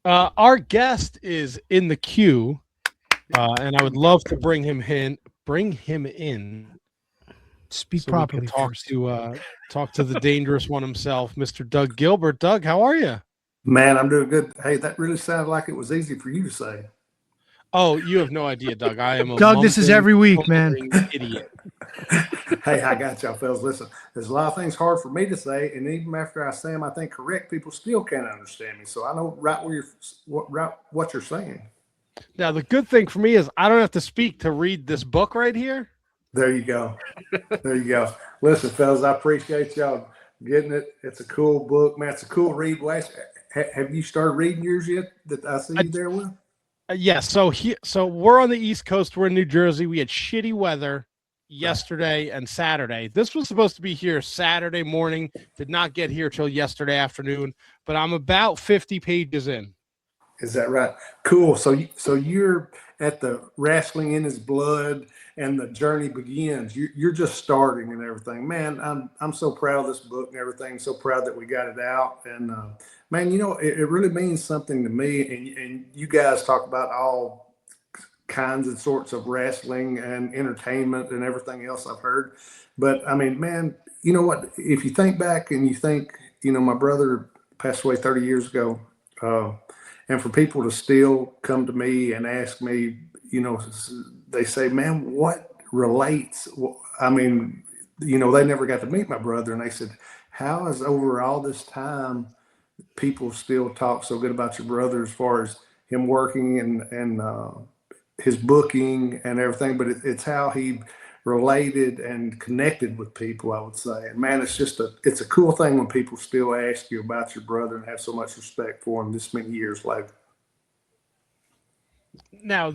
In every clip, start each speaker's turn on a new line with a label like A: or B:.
A: Our guest is in the queue, and I would love to bring him in. Bring him in,
B: Speak
A: so we could
B: properly first.
A: talk to the dangerous one himself, Mr. Doug Gilbert. Doug, how are you?
C: Man, I'm doing good. Hey, that really sounded like it was easy for you to say.
A: Oh, you have no idea, Doug. I am a
B: Doug, this is
A: mumbling,
B: every week, man.
A: stuttering idiot.
C: Hey, I got y'all, fellas. Listen, there's a lot of things hard for me to say, and even after I say them, I think correct, people still can't understand me. So I know right where what you're saying.
A: Now, the good thing for me is I don't have to speak to read this book right here.
C: There you go. There you go. Listen, fellas, I appreciate y'all getting it. It's a cool book, man. It's a cool read. Have you started reading yours yet? That I see you there with?
A: Yes. So we're on the East Coast. We're in New Jersey. We had shitty weather yesterday and Saturday. This was supposed to be here Saturday morning. Did not get here till yesterday afternoon. But I'm about 50 pages in.
C: Is that right? Cool. So you're at the wrestling in his blood, and the journey begins. You're just starting and everything, man. I'm so proud of this book and everything. So proud that we got it out, and man, it really means something to me. And you guys talk about all kinds and sorts of wrestling and entertainment and everything else I've heard, but I mean, man, you know what? If you think back and you think, my brother passed away 30 years ago. And for people to still come to me and ask me, they say, man, what relates? I mean, they never got to meet my brother. And they said, how is over all this time, people still talk so good about your brother as far as him working and his booking and everything. But it's how he related and connected with people, I would say. And man, it's a cool thing when people still ask you about your brother and have so much respect for him this many years later.
A: Now,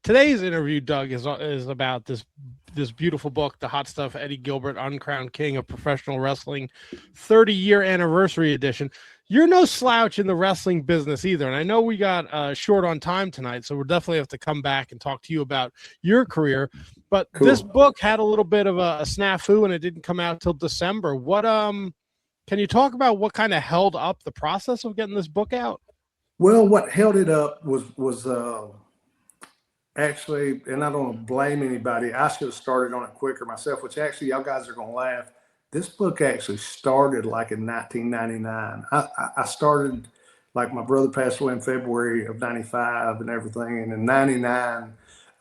A: today's interview, Doug, is about this beautiful book, The Hot Stuff, Eddie Gilbert, Uncrowned King of Professional Wrestling, 30-year anniversary edition. You're no slouch in the wrestling business either. And I know we got short on time tonight, so we'll definitely have to come back and talk to you about your career. But cool. This book had a little bit of a snafu, and it didn't come out till December. What can you talk about what kind of held up the process of getting this book out?
C: Well, what held it up was actually, and I don't blame anybody, I should have started on it quicker myself, which actually y'all guys are going to laugh. This book actually started like in 1999. I started, like, my brother passed away in February of 95 and everything. And in 99,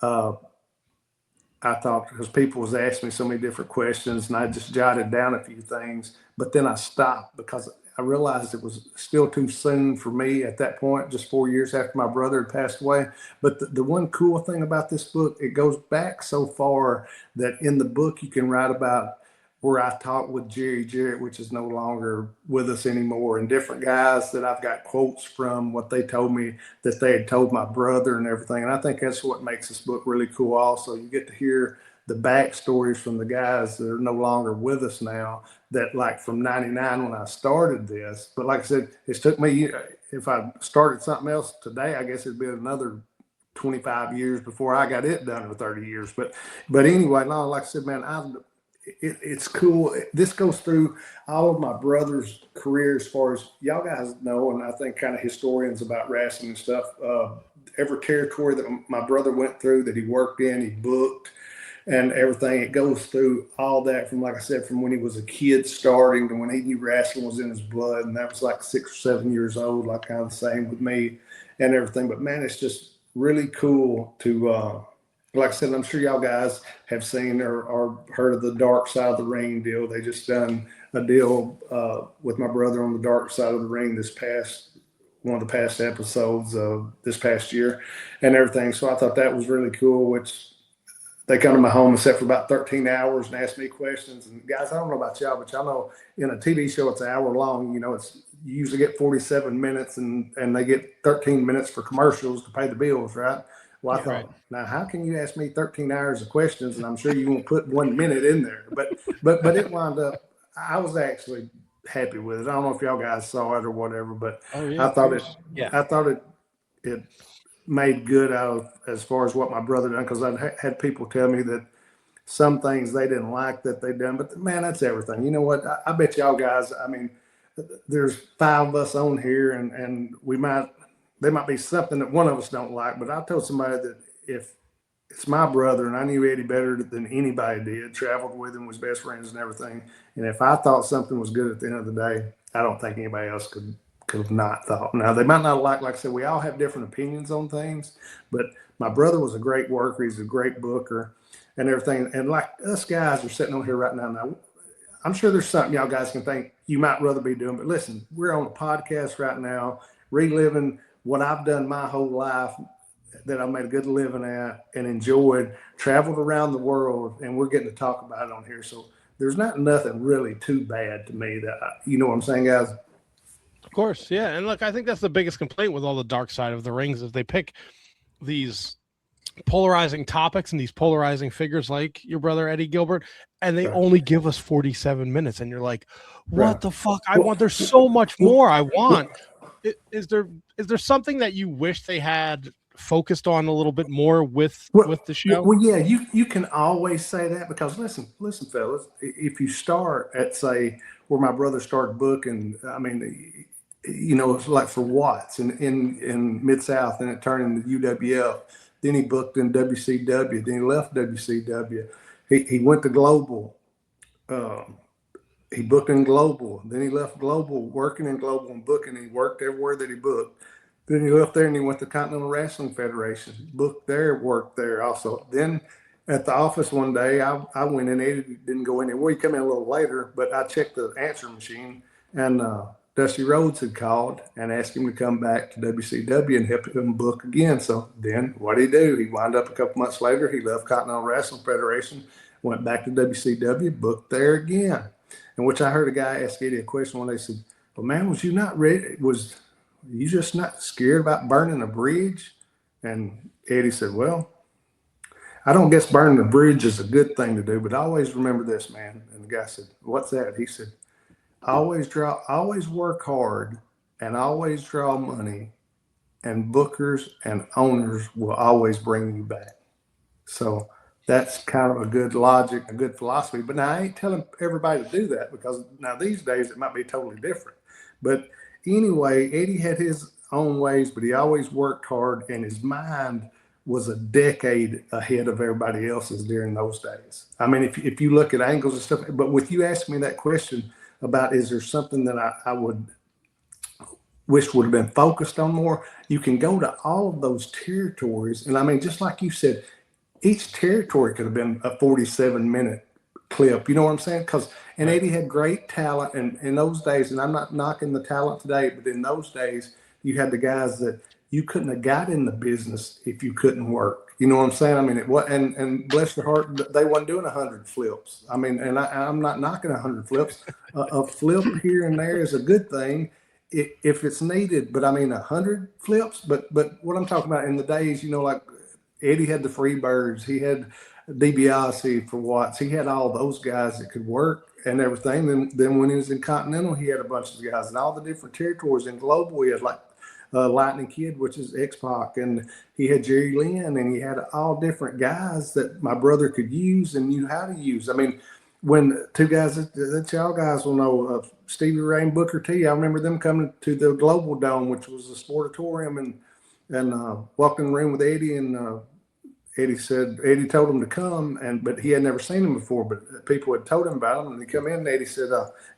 C: I thought, because people was asking me so many different questions, and I just jotted down a few things, but then I stopped because I realized it was still too soon for me at that point, just 4 years after my brother had passed away. But the one cool thing about this book, it goes back so far that in the book you can write about where I talked with Jerry Jarrett, which is no longer with us anymore, and different guys that I've got quotes from, what they told me that they had told my brother and everything. And I think that's what makes this book really cool also. You get to hear the backstories from the guys that are no longer with us now, that, like, from 99 when I started this. But like I said, it took me, if I started something else today, I guess it'd be another 25 years before I got it done, or 30 years. But anyway, no, like I said, man, it's cool. This goes through all of my brother's career, as far as y'all guys know, and I think kind of historians about wrestling and stuff. Every territory that my brother went through, that he worked in, he booked, and everything. It goes through all that from, like I said, from when he was a kid starting to when he knew wrestling was in his blood, and that was like 6 or 7 years old, like kind of the same with me and everything. But man, it's just really cool to, like I said, I'm sure y'all guys have seen or heard of the Dark Side of the Ring deal. They just done a deal with my brother on the Dark Side of the Ring one of the past episodes of this past year and everything. So I thought that was really cool, which they come to my home and sat for about 13 hours and asked me questions. And guys, I don't know about y'all, but y'all know in a TV show, it's an hour long. You usually get 47 minutes and they get 13 minutes for commercials to pay the bills, right? Well, I thought, right. Now, how can you ask me 13 hours of questions, and I'm sure you won't put 1 minute in there? But it wound up, I was actually happy with it. I don't know if y'all guys saw it or whatever, but I thought it made good out of, as far as what my brother done, because I had people tell me that some things they didn't like that they done, but man, that's everything. You know what? I bet y'all guys, I mean, there's 5 of us on here, and we might, there might be something that one of us don't like, but I told somebody that if it's my brother and I knew Eddie better than anybody did, traveled with him, was best friends and everything. And if I thought something was good at the end of the day, I don't think anybody else could have not thought. Now they might not like I said, we all have different opinions on things, but my brother was a great worker. He's a great booker and everything. And like us guys are sitting on here right now. I'm sure there's something y'all guys can think you might rather be doing, but listen, we're on a podcast right now, reliving what I've done my whole life that I made a good living at and enjoyed, traveled around the world, and we're getting to talk about it on here. So there's nothing really too bad to me that, you know what I'm saying, guys?
A: Of course. Yeah. And look, I think that's the biggest complaint with all the dark side of the rings is they pick these polarizing topics and these polarizing figures like your brother Eddie Gilbert, and they only give us 47 minutes, and you're like, what the fuck? There's so much more I want. Is there something that you wish they had focused on a little bit more with the show?
C: Well, yeah, you can always say that, because listen, fellas, if you start at, say, where my brother started booking, I mean, you know, it's like for Watts in Mid-South, and it turned into UWF. Then he booked in WCW. Then he left WCW. He went to Global. He booked in Global. Then he left Global, working in Global and booking. He worked everywhere that he booked. Then he left there and he went to Continental Wrestling Federation, booked there, worked there also. Then at the office one day, I went in. Eddie didn't go in there. Well, he came in a little later, but I checked the answer machine, and Dusty Rhodes had called and asked him to come back to WCW and help him book again. So then what did he do? He wound up a couple months later. He left Continental Wrestling Federation, went back to WCW, booked there again. In which I heard a guy ask Eddie a question one day. He said, well, man, was you not ready? Was you just not scared about burning a bridge? And Eddie said, well, I don't guess burning a bridge is a good thing to do, but always remember this, man. And the guy said, what's that? He said, always work hard and always draw money, and bookers and owners will always bring you back. So that's kind of a good logic, a good philosophy. But now I ain't telling everybody to do that, because now these days it might be totally different. But anyway, Eddie had his own ways, but he always worked hard, and his mind was a decade ahead of everybody else's during those days. I mean, if you look at angles and stuff, but with you asking me that question about is there something that I would wish would have been focused on more, you can go to all of those territories. And I mean, just like you said, each territory could have been a 47-minute clip. You know what I'm saying? And Eddie had great talent, and in those days, and I'm not knocking the talent today, but in those days, you had the guys that you couldn't have got in the business if you couldn't work. You know what I'm saying? I mean, it was, and bless their heart, they wasn't doing 100 flips. I mean, and I'm not knocking 100 flips. A flip here and there is a good thing if it's needed. But I mean, 100 flips. But what I'm talking about in the days, you know, like Eddie had the Freebirds, he had DiBiase for Watts, he had all those guys that could work and everything. Then when he was in Continental, he had a bunch of guys in all the different territories. In Global, he had like Lightning Kid, which is X-Pac, and he had Jerry Lynn, and he had all different guys that my brother could use and knew how to use. I mean, when two guys that y'all guys will know, Stevie Ray and Booker T, I remember them coming to the Global Dome, which was a sportatorium, and walked in the room with Eddie, and Eddie told him to come, but he had never seen him before, but people had told him about him, and they come in, and Eddie said,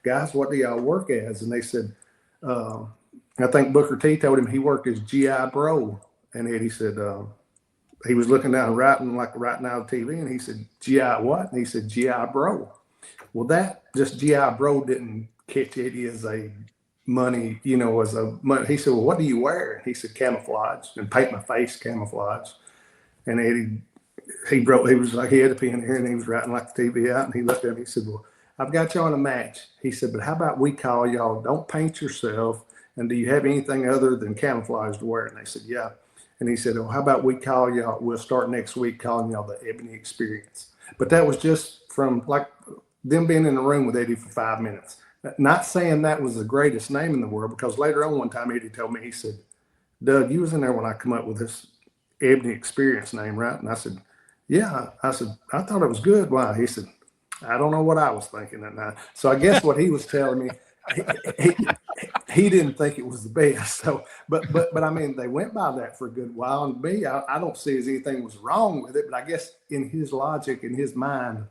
C: guys, what do y'all work as? And they said, I think Booker T told him he worked as GI Bro, and Eddie said he was looking down writing out of TV, and he said, GI what? And he said, GI Bro. Well, that just GI Bro didn't catch Eddie as a money, you know, as a money. He said, well, what do you wear? And he said, camouflage, and paint my face camouflage. And Eddie, he was like, he had a pen here, and he was writing like the TV out, and he looked at me, he said, well, I've got you on a match. He said, but how about we call y'all, don't paint yourself, and do you have anything other than camouflage to wear? And they said, yeah. And he said, well, how about we call y'all, we'll start next week calling y'all the Ebony Experience. But that was just from like them being in the room with Eddie for 5 minutes. Not saying that was the greatest name in the world, because later on one time Eddie told me, he said, Doug, you was in there when I come up with this Ebony Experience name, right? And I said, yeah. I said, I thought it was good. Why? He said, I don't know what I was thinking that night. So I guess what he was telling me, he didn't think it was the best. So, but I mean, they went by that for a good while. And me, I don't see as anything was wrong with it. But I guess in his logic, in his mind,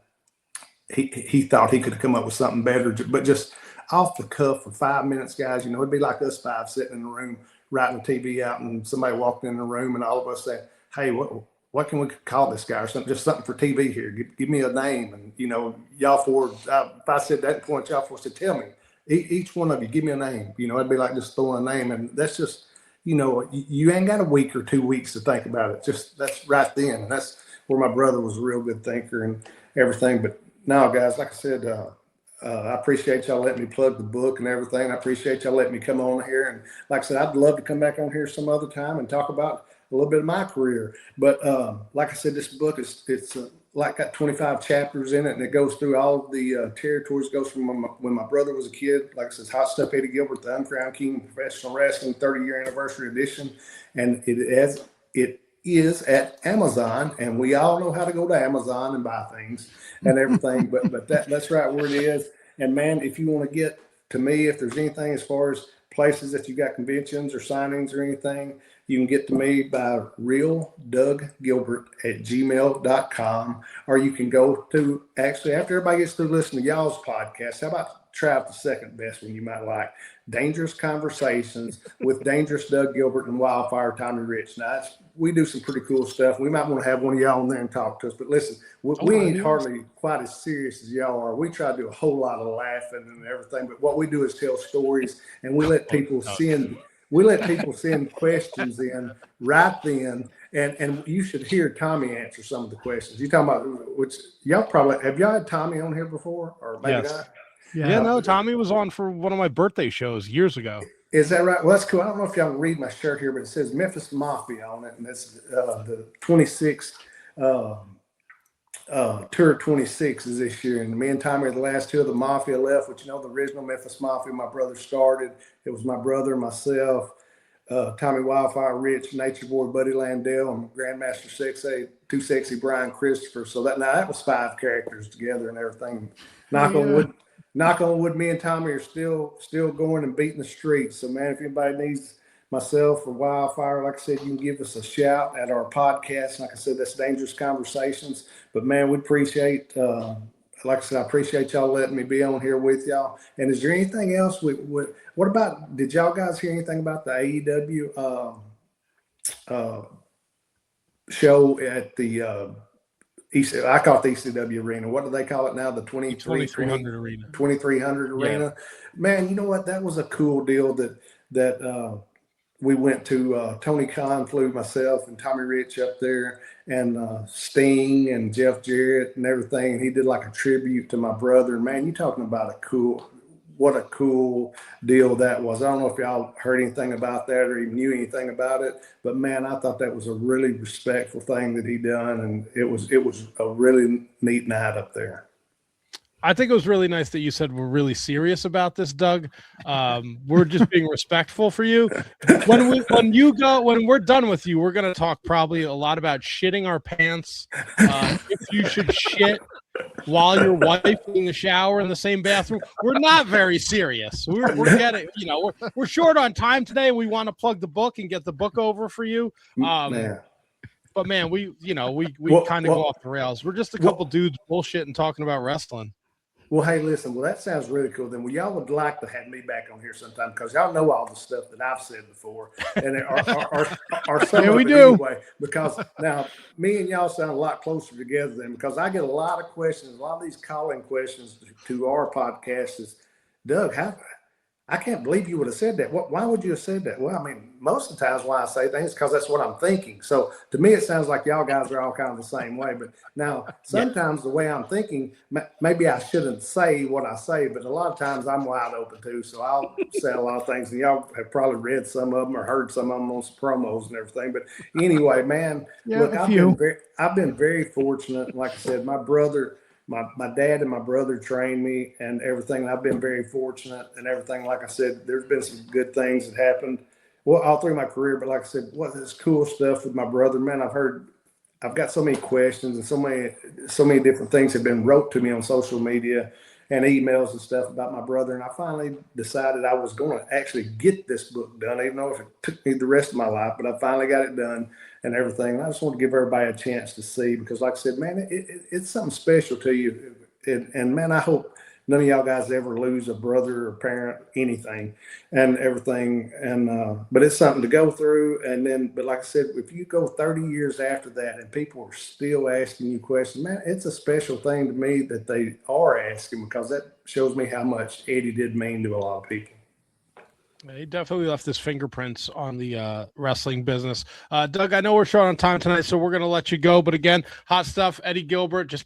C: he thought he could come up with something better. But just off the cuff for 5 minutes, guys, you know, it'd be like us five sitting in the room writing the TV out, and somebody walked in the room, and all of us said, "Hey, what can we call this guy or something? Just something for TV here. Give me a name." And you know, y'all four, if I said that point, y'all four said, "Tell me." Each one of you, give me a name. You know, it'd be like just throwing a name. And that's just, you know, you ain't got a week or 2 weeks to think about it. Just that's right then. And that's where my brother was a real good thinker and everything. But now, guys, like I said, I appreciate y'all letting me plug the book and everything. I appreciate y'all letting me come on here. And like I said, I'd love to come back on here some other time and talk about a little bit of my career. But like I said, this book it's like got 25 chapters in it, and it goes through all of the territories. It goes from when my brother was a kid, like I said, Hot Stuff Eddie Gilbert, the Uncrowned King of Professional Wrestling 30-year anniversary edition. And it is at Amazon, and we all know how to go to Amazon and buy things and everything. but that's right where it is. And man, if you want to get to me, if there's anything as far as places that you got conventions or signings or anything, you can get to me by realdouggilbert@gmail.com, or you can go to, actually, after everybody gets through listening to y'all's podcast, how about try out the second best one you might like, Dangerous Conversations with Dangerous Doug Gilbert and Wildfire Tommy Rich. Now, we do some pretty cool stuff. We might want to have one of y'all on there and talk to us, but listen, we ain't hardly quite as serious as y'all are. We try to do a whole lot of laughing and everything, but what we do is tell stories, and we let people send questions in right then, and you should hear Tommy answer some of the questions. You talking about, which y'all probably, have y'all had Tommy on here before, or maybe
A: Yes.
C: not?
A: Yeah, no, Tommy was on for one of my birthday shows years ago.
C: Is that right? Well, that's cool. I don't know if y'all can read my shirt here, but it says Memphis Mafia on it, and it's the 26th tour. 26 is this year, and me and Tommy are the last two of the Mafia left. Which, you know, the original Memphis Mafia, my brother started. It was my brother, myself, Tommy Wildfire Rich, Nature Boy Buddy Landell, and Grandmaster Sexy, Too Sexy Brian Christopher. So that was 5 characters together and everything. Knock on wood, me and Tommy are still going and beating the streets. So man, if anybody needs myself or Wildfire, like I said, you can give us a shout at our podcast. Like I said, that's Dangerous Conversations. But man, we appreciate, like I said, I appreciate y'all letting me be on here with y'all. And is there anything else? What about, did y'all guys hear anything about the AEW show at the I call it the ECW Arena. What do they call it now? The
A: 2300 Arena.
C: 2300 Arena. Yeah. Man, you know what? That was a cool deal that we went to. Tony Khan flew myself and Tommy Rich up there, and Sting and Jeff Jarrett and everything. And he did like a tribute to my brother. Man, you talking about what a cool deal that was. I don't know if y'all heard anything about that or even knew anything about it, but man, I thought that was a really respectful thing that he done, and it was a really neat night up there.
A: I think it was really nice that you said we're really serious about this, Doug. We're just being respectful for you. When we're done with you, we're going to talk probably a lot about shitting our pants. If you should shit while your wife in the shower in the same bathroom. We're not very serious. We're getting, we're short on time today. We want to plug the book and get the book over for you. But man, we kind of go off the rails. We're just a couple dudes bullshitting, talking about wrestling.
C: Well, hey, listen, that sounds really cool. Then y'all would like to have me back on here sometime, because y'all know all the stuff that I've said before. And our some
A: yeah,
C: of
A: we
C: it
A: do.
C: Anyway, because now me and y'all sound a lot closer together then, because I get a lot of questions, a lot of these calling questions to our podcast is, Doug, I can't believe you would have said that. Why would you have said that? Well, I mean, most of the times why I say things is because that's what I'm thinking. So to me, it sounds like y'all guys are all kind of the same way. But now sometimes the way I'm thinking, maybe I shouldn't say what I say, but a lot of times I'm wide open too. So I'll say a lot of things, and y'all have probably read some of them or heard some of them on some promos and everything. But anyway, man, look, I've been very fortunate. Like I said, my brother, my dad and my brother trained me and everything. I've been very fortunate and everything. Like I said, there's been some good things that happened, well, all through my career. But like I said, this cool stuff with my brother, man, I've got so many questions, and so many different things have been wrote to me on social media and emails and stuff about my brother. And I finally decided I was going to actually get this book done, even though it took me the rest of my life, but I finally got it done and everything. And I just want to give everybody a chance to see, because like I said, man, it's something special to you. And man, I hope none of y'all guys ever lose a brother or parent, anything and everything. And, but it's something to go through. And then, but like I said, if you go 30 years after that and people are still asking you questions, man, it's a special thing to me that they are asking, because that shows me how much Eddie did mean to a lot of people.
A: He definitely left his fingerprints on the wrestling business. Doug, I know we're short on time tonight, so we're going to let you go. But again, Hot Stuff, Eddie Gilbert, just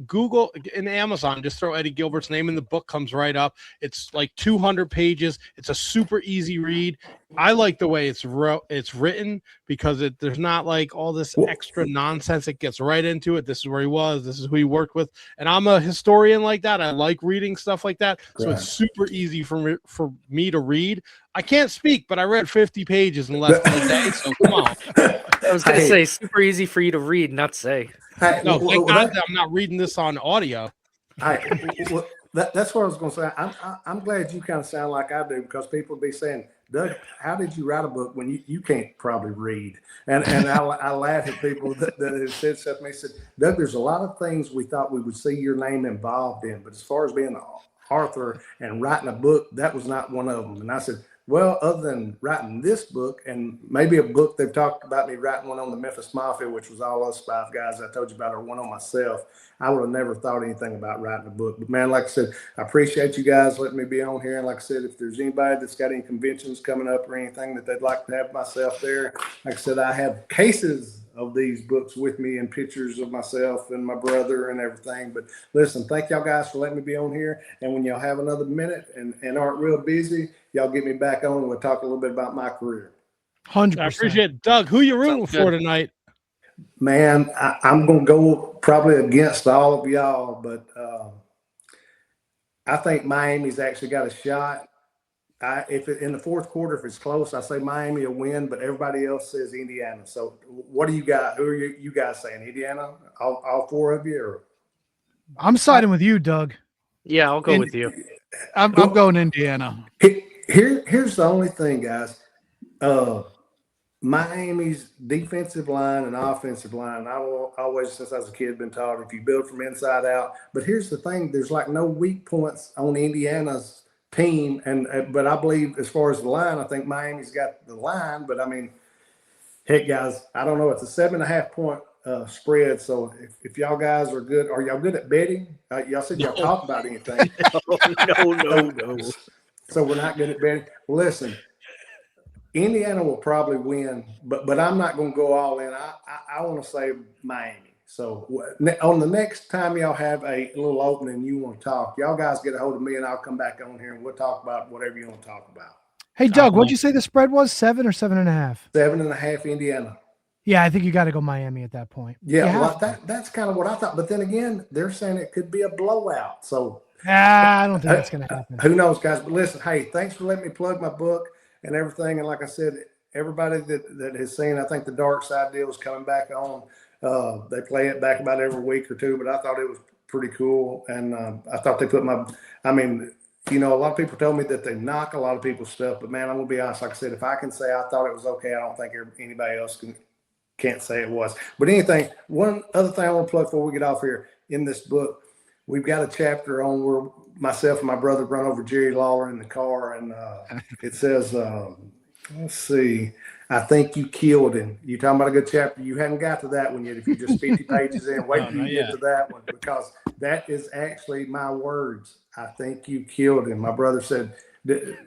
A: Google in Amazon, just throw Eddie Gilbert's name in the book, comes right up. It's like 200 pages. It's a super easy read. I like the way it's written, because there's not like all this extra nonsense. It gets right into it. This is where he was. This is who he worked with. And I'm a historian like that. I like reading stuff like that. So
C: Right.
A: it's super easy for me to read. I can't speak, but I read 50 pages in less than a day. So come on.
B: I was going to say, super easy for you to read, not say.
A: No, thank God that I'm not reading this on audio.
C: That's what I was going to say. I'm glad you kind of sound like I do, because people would be saying, Doug, how did you write a book when you can't probably read? And I laugh at people that have said stuff to me. Said, Doug, there's a lot of things we thought we would see your name involved in, but as far as being an author and writing a book, that was not one of them. And I said, well, other than writing this book and maybe a book they've talked about me writing one on the Memphis Mafia, which was all us 5 guys I told you about, or one on myself, I would have never thought anything about writing a book. But man, like I said, I appreciate you guys letting me be on here. And like I said, if there's anybody that's got any conventions coming up or anything that they'd like to have myself there, like I said, I have cases of these books with me and pictures of myself and my brother and everything. But listen, thank y'all guys for letting me be on here. And when y'all have another minute and aren't real busy, y'all get me back on and we'll talk a little bit about my career.
D: 100%.
A: I appreciate it. Doug, who you rooting for tonight?
C: Man, I'm going to go probably against all of y'all, but I think Miami's actually got a shot. If in the fourth quarter, if it's close, I say Miami will win, but everybody else says Indiana. So what do you got? Who are you guys saying? Indiana? All 4 of you? Or?
D: I'm siding with you, Doug.
B: Yeah, I'll go with you.
D: I'm going Indiana.
C: Here's the only thing, guys. Miami's defensive line and offensive line, I will always, since I was a kid, been taught if you build from inside out. But here's the thing: there's like no weak points on Indiana's team, but I believe as far as the line, I think Miami's got the line. But I mean, heck, guys, I don't know. It's a 7.5 point spread. So if y'all guys are good, are y'all good at betting? Y'all said y'all talk about anything?
B: No.
C: So we're not good at betting. Well, listen. Indiana will probably win, but I'm not going to go all in. I want to say Miami. So on the next time y'all have a little opening, you want to talk, y'all guys get a hold of me and I'll come back on here and we'll talk about whatever you want to talk about.
D: Hey, Doug, what'd you say the spread was? 7 or 7.5?
C: 7.5 Indiana.
D: Yeah, I think you got to go Miami at that point.
C: Yeah, well, that's kind of what I thought. But then again, they're saying it could be a blowout. So
D: I don't think that's going to happen.
C: Who knows, guys? But listen, hey, thanks for letting me plug my book and everything. And like I said, everybody that has seen, I think the Dark Side deal is coming back on. They play it back about every week or two, but I thought it was pretty cool. And I thought they put a lot of people told me that they knock a lot of people's stuff, but man, I'm going to be honest. Like I said, if I can say I thought it was okay, I don't think anybody else can't say it was. But anything, one other thing I want to plug before we get off here, in this book, we've got a chapter on where myself and my brother run over Jerry Lawler in the car, and it says, let's see, I think you killed him. You talking about a good chapter? You hadn't got to that one yet. If you're just 50 pages in, wait till you get to that one, because that is actually my words. I think you killed him. My brother said,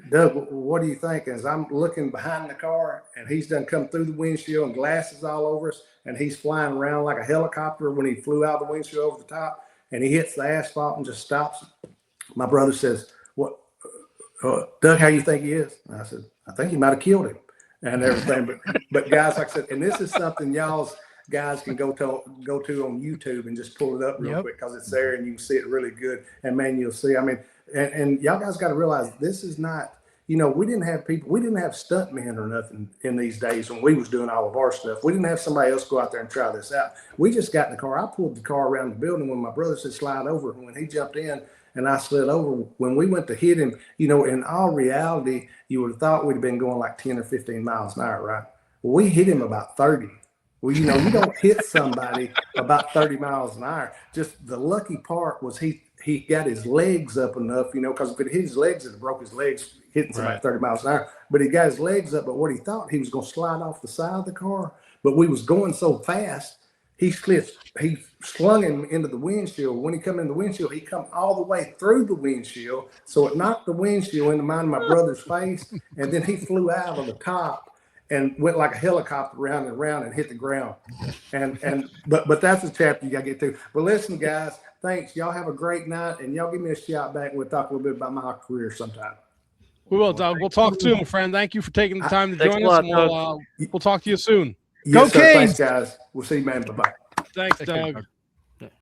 C: Doug, what do you think? As I'm looking behind the car, and he's done come through the windshield and glasses all over us, and he's flying around like a helicopter when he flew out the windshield over the top, and he hits the asphalt and just stops. My brother says, "What, Doug? How you think he is?" And I said, "I think he might have killed him and everything." But guys, like I said, and this is something y'all's guys can go to on YouTube and just pull it up real quick, because it's there and you can see it really good. And man, you'll see. I mean, and y'all guys got to realize this is not. We didn't have stuntmen or nothing in these days when we was doing all of our stuff. We didn't have somebody else go out there and try this out. We just got in the car. I pulled the car around the building when my brother said slide over. And when he jumped in, and I slid over. When we went to hit him, in all reality, you would have thought we'd have been going like 10 or 15 miles an hour, right? Well, we hit him about 30. Well, you don't hit somebody about 30 miles an hour. Just the lucky part was he got his legs up enough, because if it hit his legs, it broke his legs hitting somebody 30 miles an hour. But he got his legs up, but what he thought, he was going to slide off the side of the car. But we was going so fast, he slung him into the windshield. When he come in the windshield, he come all the way through the windshield. So it knocked the windshield into mine and my brother's face. And then he flew out of the top and went like a helicopter round and round and hit the ground. But that's a chapter you got to get through. But listen, guys, thanks. Y'all have a great night. And y'all give me a shout back. We'll talk a little bit about my career sometime.
A: We will, Doug. We'll talk soon, friend. Thank you for taking the time to join us. We'll talk to you soon.
C: Yes,
D: Go
C: sir.
D: Kings!
C: Thanks, guys. We'll see you, man. Bye-bye.
A: Thanks, Doug.